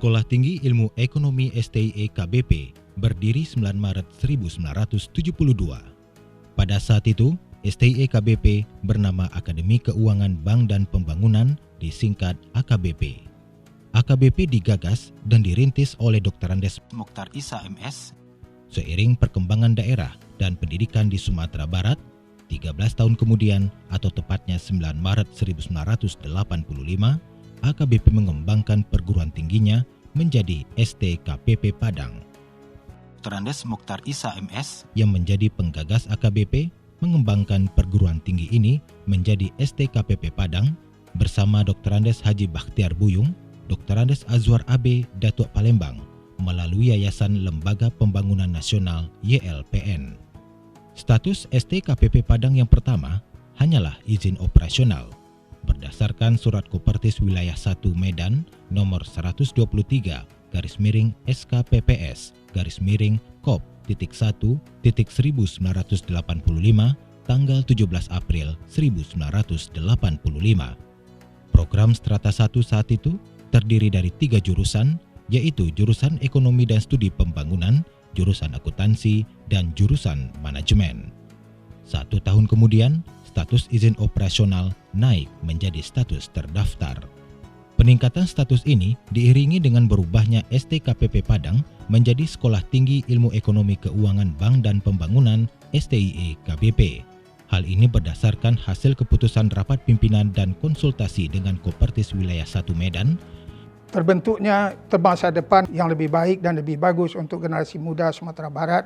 Sekolah Tinggi Ilmu Ekonomi STIE KBP berdiri 9 Maret 1972. Pada saat itu, STIE KBP bernama Akademi Keuangan Bank dan Pembangunan, disingkat AKBP. AKBP digagas dan dirintis oleh Dr. Andes Mokhtar Isa MS. Seiring perkembangan daerah dan pendidikan di Sumatera Barat, 13 tahun kemudian atau tepatnya 9 Maret 1985, AKBP mengembangkan perguruan tingginya menjadi STKPP Padang. Dr. Andes Mokhtar Isa MS yang menjadi penggagas AKBP mengembangkan perguruan tinggi ini menjadi STKPP Padang bersama Dr. Andes Haji Bakhtiar Buyung, Dr. Andes Azwar AB Datuk Palembang melalui Yayasan Lembaga Pembangunan Nasional YLPN. Status STKPP Padang yang pertama hanyalah izin operasional berdasarkan Surat Kopertis Wilayah 1 Medan nomor 123-MIRING-KOP.1.1985 tanggal 17 April 1985. Program Strata 1 saat itu terdiri dari 3 jurusan, yaitu jurusan Ekonomi dan Studi Pembangunan, jurusan Akuntansi, dan jurusan Manajemen. 1 tahun kemudian, status izin operasional naik menjadi status terdaftar. Peningkatan status ini diiringi dengan berubahnya STKPP Padang menjadi Sekolah Tinggi Ilmu Ekonomi Keuangan Bank dan Pembangunan STIE KBP. Hal ini berdasarkan hasil keputusan rapat pimpinan dan konsultasi dengan Kopertis Wilayah 1 Medan. Terbentuknya masa depan yang lebih baik dan lebih bagus untuk generasi muda Sumatera Barat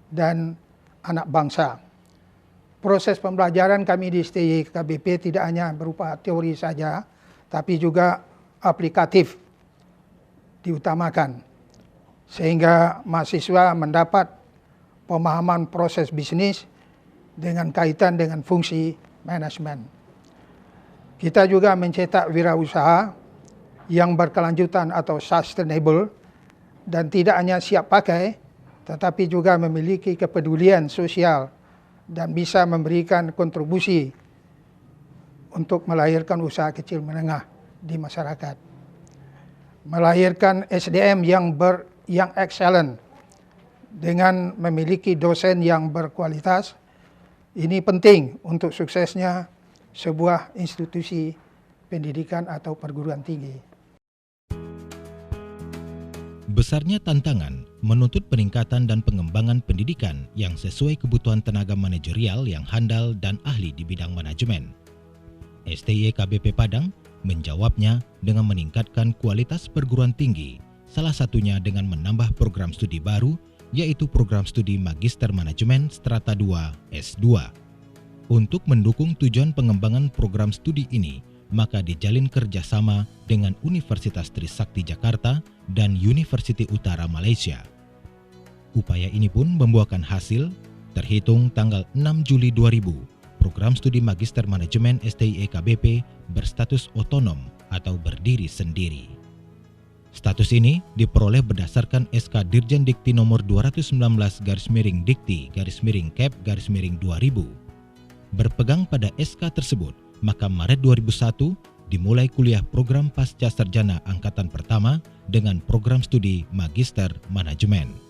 dan anak bangsa. Proses pembelajaran kami di STIE KBP tidak hanya berupa teori saja, tapi juga aplikatif diutamakan. Sehingga mahasiswa mendapat pemahaman proses bisnis dengan kaitan dengan fungsi manajemen. Kita juga mencetak wirausaha yang berkelanjutan atau sustainable dan tidak hanya siap pakai, tetapi juga memiliki kepedulian sosial dan bisa memberikan kontribusi untuk melahirkan usaha kecil menengah di masyarakat. Melahirkan SDM yang excellent dengan memiliki dosen yang berkualitas. Ini penting untuk suksesnya sebuah institusi pendidikan atau perguruan tinggi. Besarnya tantangan menuntut peningkatan dan pengembangan pendidikan yang sesuai kebutuhan tenaga manajerial yang handal dan ahli di bidang manajemen. STIE KBP Padang menjawabnya dengan meningkatkan kualitas perguruan tinggi, salah satunya dengan menambah program studi baru, yaitu program studi Magister Manajemen Strata 2 S2. Untuk mendukung tujuan pengembangan program studi ini, maka dijalin kerjasama dengan Universitas Trisakti Jakarta dan Universiti Utara Malaysia. Upaya ini pun membuahkan hasil. Terhitung tanggal 6 Juli 2000, program studi Magister Manajemen STIE KBP berstatus otonom atau berdiri sendiri. Status ini diperoleh berdasarkan SK Dirjen Dikti nomor 219-Dikti-Cap-2000. Berpegang pada SK tersebut, maka Maret 2001 dimulai kuliah program Pasca Sarjana Angkatan Pertama dengan program studi Magister Manajemen.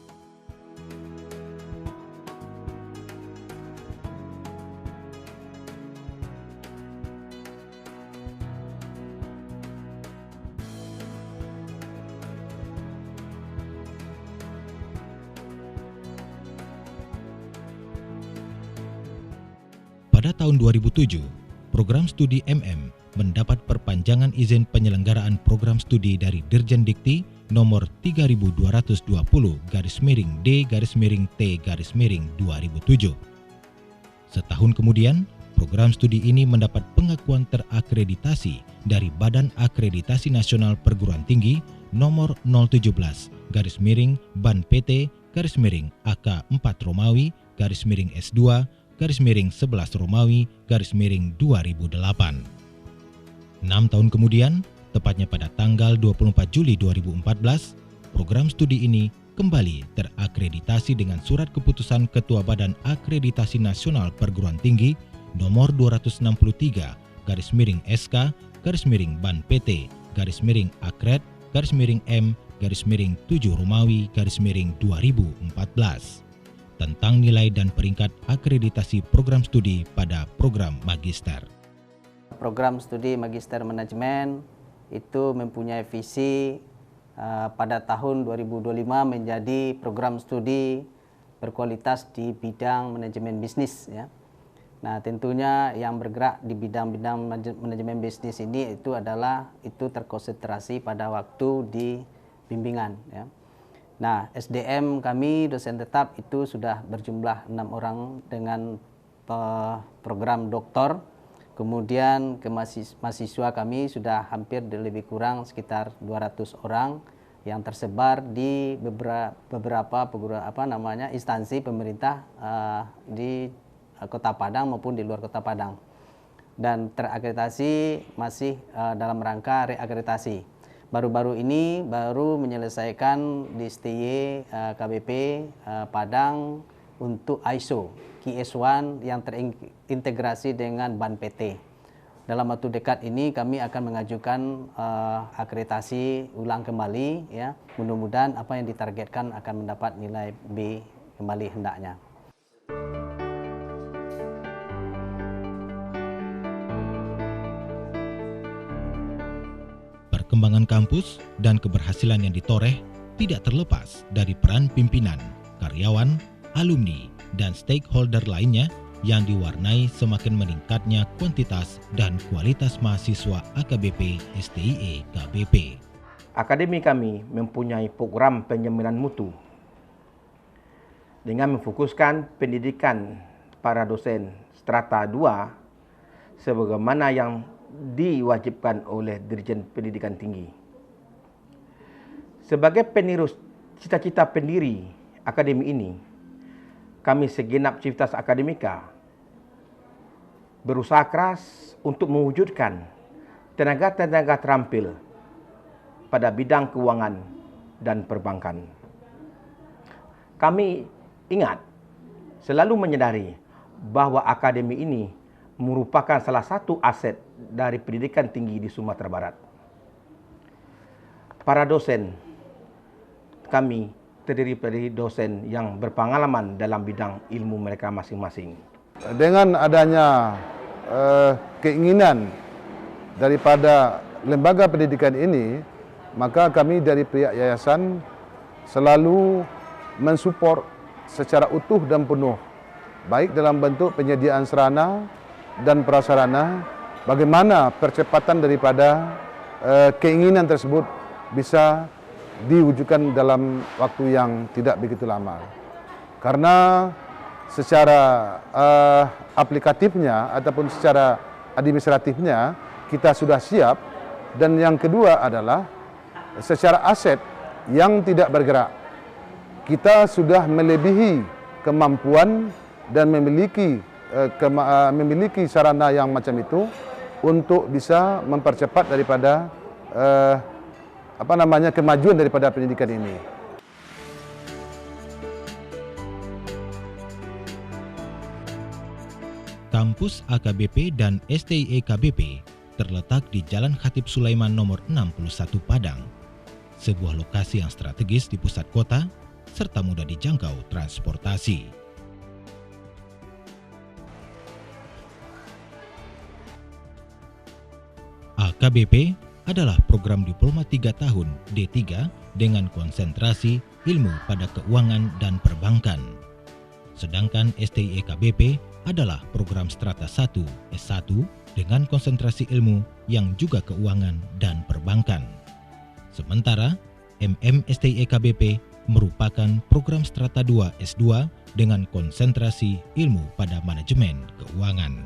Pada tahun 2007, program studi MM mendapat perpanjangan izin penyelenggaraan program studi dari Dirjen Dikti nomor 3220-D-D-T-2007. Setahun kemudian, program studi ini mendapat pengakuan terakreditasi dari Badan Akreditasi Nasional Perguruan Tinggi nomor 017-Ban PT-AK 4 Romawi S2 11 Romawi 2008. 6 tahun kemudian, tepatnya pada tanggal 24 Juli 2014, program studi ini kembali terakreditasi dengan Surat Keputusan Ketua Badan Akreditasi Nasional Perguruan Tinggi nomor 263-SK-Ban PT-Akred M-7 Romawi _2014 tentang nilai dan peringkat akreditasi program studi pada program magister. Program studi Magister Manajemen itu mempunyai visi pada tahun 2025 menjadi program studi berkualitas di bidang manajemen bisnis, ya. Nah, tentunya yang bergerak di bidang-bidang manajemen bisnis ini itu terkonsentrasi pada waktu di bimbingan, ya. Nah, SDM kami dosen tetap itu sudah berjumlah 6 orang dengan program doktor. Kemudian ke mahasiswa kami sudah hampir lebih kurang sekitar 200 orang yang tersebar di beberapa instansi pemerintah di Kota Padang maupun di luar Kota Padang. Dan terakreditasi masih dalam rangka reakreditasi. Baru-baru ini baru menyelesaikan di STY KBP Padang untuk ISO QS1 yang terintegrasi dengan BAN PT. Dalam waktu dekat ini kami akan mengajukan akreditasi ulang kembali, ya. Mudah-mudahan apa yang ditargetkan akan mendapat nilai B kembali hendaknya. Perkembangan kampus dan keberhasilan yang ditoreh tidak terlepas dari peran pimpinan, karyawan, alumni, dan stakeholder lainnya yang diwarnai semakin meningkatnya kuantitas dan kualitas mahasiswa AKBP STIE KBP. Akademi kami mempunyai program penjaminan mutu dengan memfokuskan pendidikan para dosen strata 2 sebagaimana yang diwajibkan oleh Dirjen Pendidikan Tinggi. Sebagai penerus cita-cita pendiri akademi ini, kami segenap civitas akademika berusaha keras untuk mewujudkan tenaga-tenaga terampil pada bidang keuangan dan perbankan. Kami ingat, selalu menyadari bahwa akademi ini merupakan salah satu aset dari pendidikan tinggi di Sumatera Barat. Para dosen kami terdiri dari dosen yang berpengalaman dalam bidang ilmu mereka masing-masing. Dengan adanya keinginan daripada lembaga pendidikan ini, maka kami dari pihak yayasan selalu mensupport secara utuh dan penuh, baik dalam bentuk penyediaan sarana dan prasarana, bagaimana percepatan daripada keinginan tersebut bisa diwujudkan dalam waktu yang tidak begitu lama. Karena secara aplikatifnya ataupun secara administratifnya kita sudah siap, dan yang kedua adalah secara aset yang tidak bergerak. Kita sudah melebihi kemampuan dan memiliki sarana yang macam itu untuk bisa mempercepat daripada kemajuan daripada pendidikan ini. Kampus AKBP dan STIE KBP terletak di Jalan Khatib Sulaiman nomor 61 Padang, sebuah lokasi yang strategis di pusat kota serta mudah dijangkau transportasi. AKBP adalah program diploma 3 tahun D3 dengan konsentrasi ilmu pada keuangan dan perbankan. Sedangkan STIE KBP adalah program strata 1 S1 dengan konsentrasi ilmu yang juga keuangan dan perbankan. Sementara STIE KBP merupakan program strata 2 S2 dengan konsentrasi ilmu pada manajemen keuangan.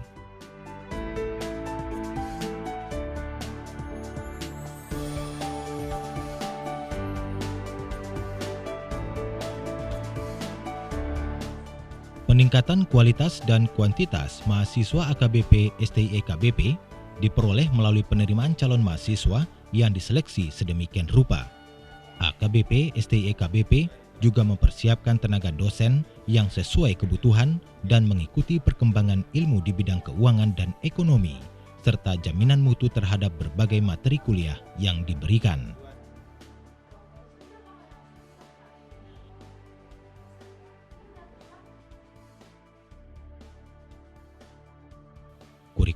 Peningkatan kualitas dan kuantitas mahasiswa AKBP STIE KBP diperoleh melalui penerimaan calon mahasiswa yang diseleksi sedemikian rupa. AKBP STIE KBP juga mempersiapkan tenaga dosen yang sesuai kebutuhan dan mengikuti perkembangan ilmu di bidang keuangan dan ekonomi, serta jaminan mutu terhadap berbagai materi kuliah yang diberikan.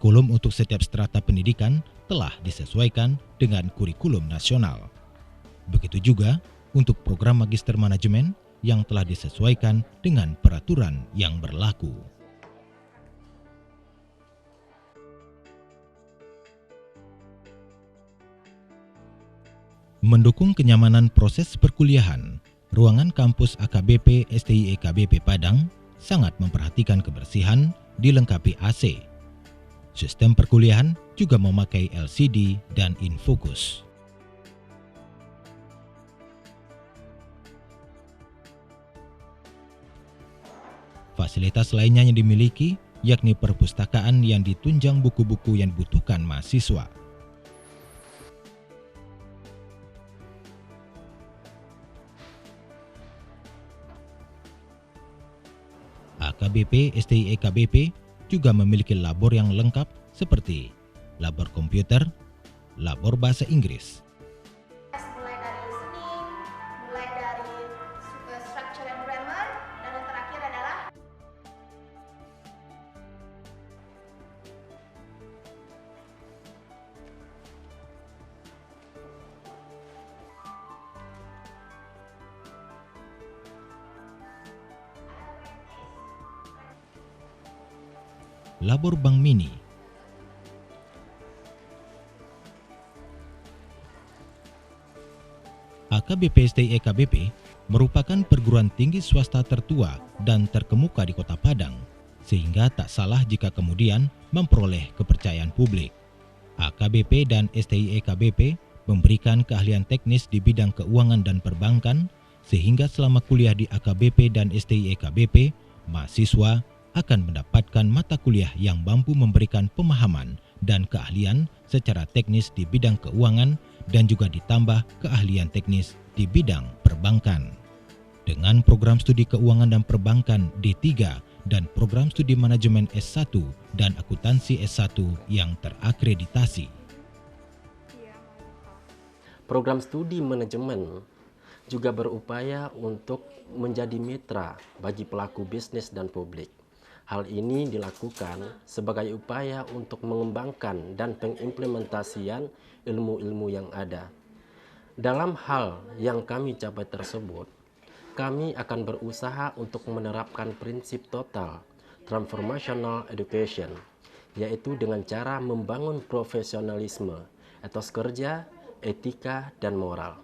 Kurikulum untuk setiap strata pendidikan telah disesuaikan dengan kurikulum nasional. Begitu juga untuk program Magister Manajemen yang telah disesuaikan dengan peraturan yang berlaku. Mendukung kenyamanan proses perkuliahan, ruangan kampus AKBP STI EKBP Padang sangat memperhatikan kebersihan, dilengkapi AC. Sistem perkuliahan juga memakai LCD dan infocus. Fasilitas lainnya yang dimiliki yakni perpustakaan yang ditunjang buku-buku yang dibutuhkan mahasiswa. AKBP STI EKBP juga memiliki labor yang lengkap seperti labor komputer, labor bahasa Inggris, mulai dari listening, mulai dari structure and grammar, dan yang terakhir adalah labor bank mini, AKBP STI EKBP merupakan perguruan tinggi swasta tertua dan terkemuka di Kota Padang, sehingga tak salah jika kemudian memperoleh kepercayaan publik. AKBP dan STI EKBP memberikan keahlian teknis di bidang keuangan dan perbankan, sehingga selama kuliah di AKBP dan STI EKBP, mahasiswa akan mendapatkan mata kuliah yang mampu memberikan pemahaman dan keahlian secara teknis di bidang keuangan dan juga ditambah keahlian teknis di bidang perbankan. Dengan program studi keuangan dan perbankan D3 dan program studi manajemen S1 dan akuntansi S1 yang terakreditasi. Program studi manajemen juga berupaya untuk menjadi mitra bagi pelaku bisnis dan publik. Hal ini dilakukan sebagai upaya untuk mengembangkan dan pengimplementasian ilmu-ilmu yang ada. Dalam hal yang kami capai tersebut, kami akan berusaha untuk menerapkan prinsip total transformational education, yaitu dengan cara membangun profesionalisme, etos kerja, etika, dan moral.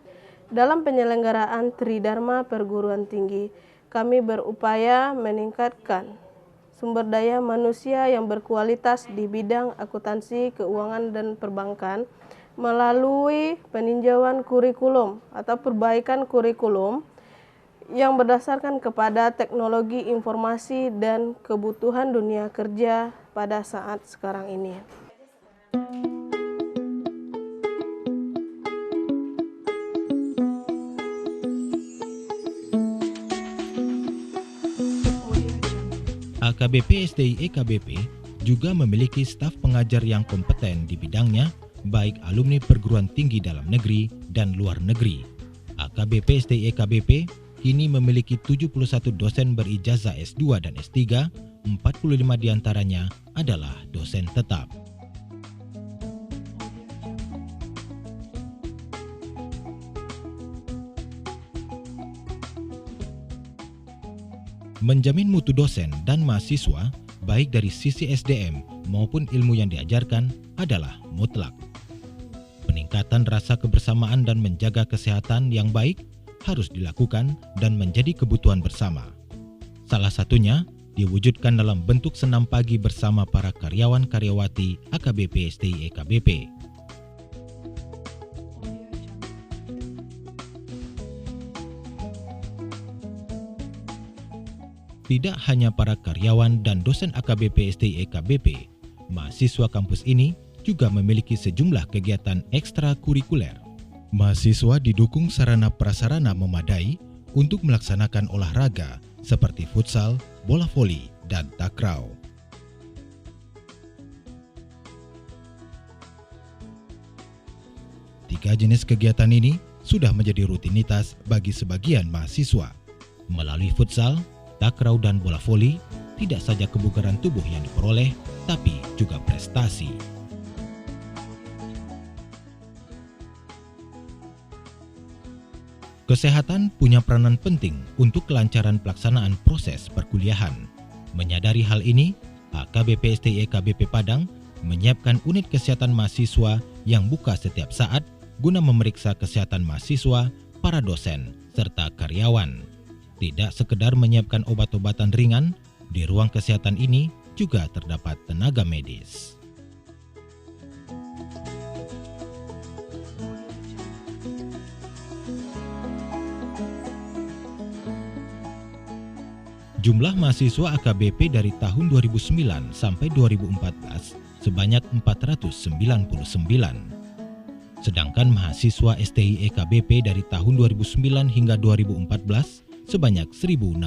Dalam penyelenggaraan Tridharma Perguruan Tinggi, kami berupaya meningkatkan sumber daya manusia yang berkualitas di bidang akuntansi, keuangan, dan perbankan melalui peninjauan kurikulum atau perbaikan kurikulum yang berdasarkan kepada teknologi informasi dan kebutuhan dunia kerja pada saat sekarang ini. AKBP STI EKBP juga memiliki staf pengajar yang kompeten di bidangnya, baik alumni perguruan tinggi dalam negeri dan luar negeri. AKBP STI EKBP kini memiliki 71 dosen berijazah S2 dan S3, 45 diantaranya adalah dosen tetap. Menjamin mutu dosen dan mahasiswa, baik dari sisi SDM maupun ilmu yang diajarkan, adalah mutlak. Peningkatan rasa kebersamaan dan menjaga kesehatan yang baik harus dilakukan dan menjadi kebutuhan bersama. Salah satunya diwujudkan dalam bentuk senam pagi bersama para karyawan-karyawati AKBP STI EKBP. Tidak hanya para karyawan dan dosen AKBP STI EKBP, mahasiswa kampus ini juga memiliki sejumlah kegiatan ekstrakurikuler. Mahasiswa didukung sarana prasarana memadai untuk melaksanakan olahraga seperti futsal, bola voli, dan takraw. Tiga jenis kegiatan ini sudah menjadi rutinitas bagi sebagian mahasiswa. Melalui futsal, takraw, dan bola voli, tidak saja kebugaran tubuh yang diperoleh, tapi juga prestasi. Kesehatan punya peranan penting untuk kelancaran pelaksanaan proses perkuliahan. Menyadari hal ini, AKBP STI KBP Padang menyiapkan unit kesehatan mahasiswa yang buka setiap saat guna memeriksa kesehatan mahasiswa, para dosen, serta karyawan. Tidak sekedar menyiapkan obat-obatan ringan, di ruang kesehatan ini juga terdapat tenaga medis. Jumlah mahasiswa AKBP dari tahun 2009 sampai 2014 sebanyak 499. Sedangkan mahasiswa STI KBP dari tahun 2009 hingga 2014 sebanyak 1.678.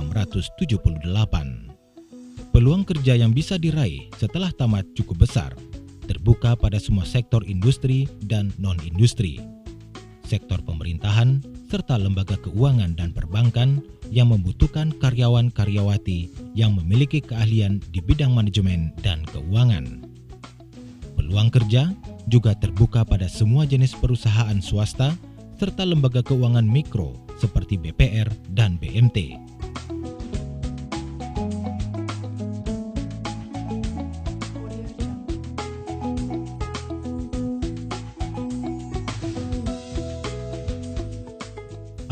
Peluang kerja yang bisa diraih setelah tamat cukup besar, terbuka pada semua sektor industri dan non-industri, sektor pemerintahan, serta lembaga keuangan dan perbankan yang membutuhkan karyawan-karyawati yang memiliki keahlian di bidang manajemen dan keuangan. Peluang kerja juga terbuka pada semua jenis perusahaan swasta serta lembaga keuangan mikro seperti BPR dan BMT.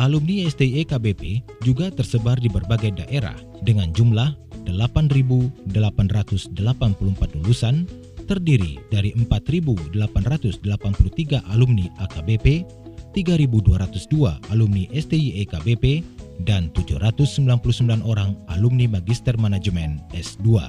Alumni STI KBP juga tersebar di berbagai daerah dengan jumlah 8.884 lulusan, terdiri dari 4.883 alumni AKBP, 3.202 alumni STI KBP, dan 799 orang alumni Magister Manajemen S2.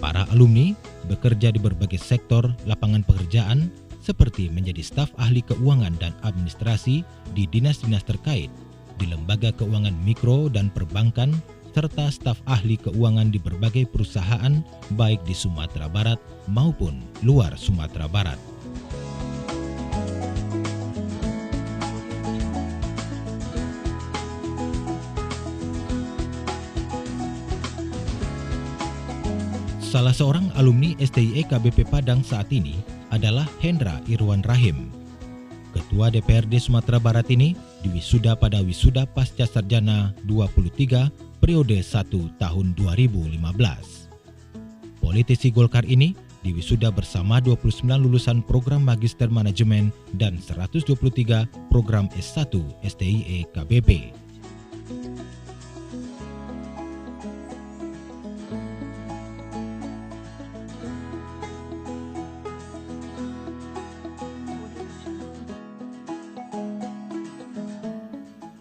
Para alumni bekerja di berbagai sektor lapangan pekerjaan seperti menjadi staf ahli keuangan dan administrasi di dinas-dinas terkait, di lembaga keuangan mikro dan perbankan, serta staf ahli keuangan di berbagai perusahaan baik di Sumatera Barat maupun luar Sumatera Barat. Salah seorang alumni STI KBP Padang saat ini adalah Hendra Irwan Rahim. Ketua DPRD Sumatera Barat ini diwisuda pada Wisuda Pasca Sarjana 23 periode 1 tahun 2015. Politisi Golkar ini diwisuda bersama 29 lulusan program Magister Manajemen dan 123 program S1 STI KBP.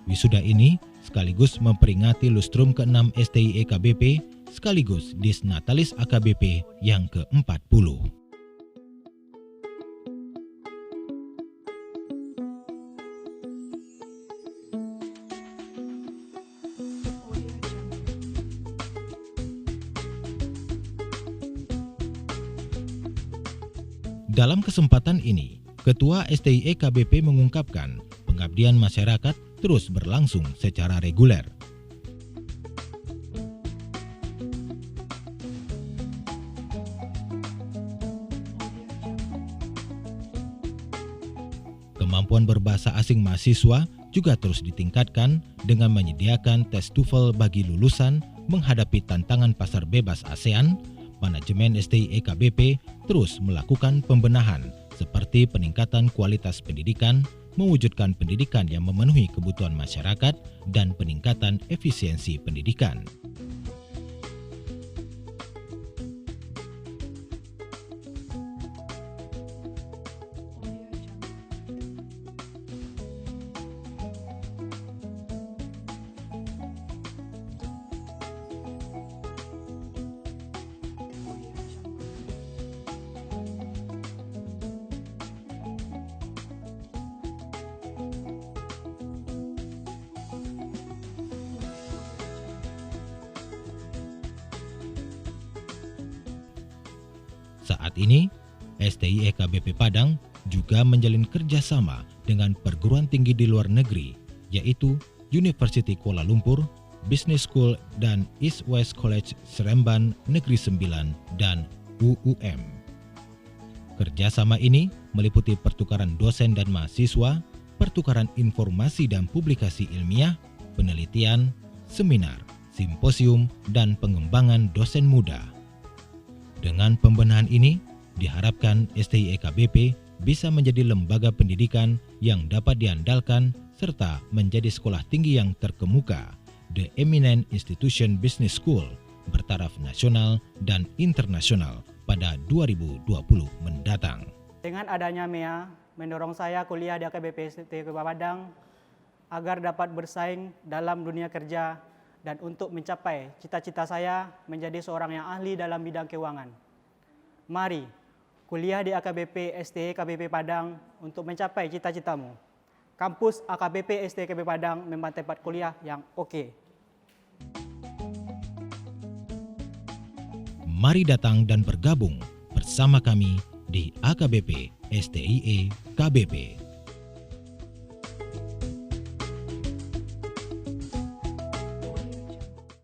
Wisuda ini sekaligus memperingati lustrum ke-6 STI KBP sekaligus Dis Natalis AKBP yang ke-40. Dalam kesempatan ini, Ketua STI KBP mengungkapkan pengabdian masyarakat terus berlangsung secara reguler. Kemampuan berbahasa asing mahasiswa juga terus ditingkatkan dengan menyediakan tes TOEFL bagi lulusan menghadapi tantangan pasar bebas ASEAN. Manajemen STI KBP terus melakukan pembenahan seperti peningkatan kualitas pendidikan, mewujudkan pendidikan yang memenuhi kebutuhan masyarakat, dan peningkatan efisiensi pendidikan. Saat ini, STIE KBP Padang juga menjalin kerjasama dengan perguruan tinggi di luar negeri, yaitu University Kuala Lumpur, Business School, dan East West College Seremban Negeri 9 dan UUM. Kerjasama ini meliputi pertukaran dosen dan mahasiswa, pertukaran informasi dan publikasi ilmiah, penelitian, seminar, simposium, dan pengembangan dosen muda. Dengan pembenahan ini, diharapkan STIE KBP bisa menjadi lembaga pendidikan yang dapat diandalkan serta menjadi sekolah tinggi yang terkemuka, The Eminent Institution Business School, bertaraf nasional dan internasional pada 2020 mendatang. Dengan adanya MEA, mendorong saya kuliah di AKBP STIE KBP Padang agar dapat bersaing dalam dunia kerja dan untuk mencapai cita-cita saya menjadi seorang yang ahli dalam bidang keuangan. Mari kuliah di AKBP STIE KBP Padang untuk mencapai cita-citamu. Kampus AKBP STIE KBP Padang memang tempat kuliah yang oke. Mari datang dan bergabung bersama kami di AKBP STIE KBP.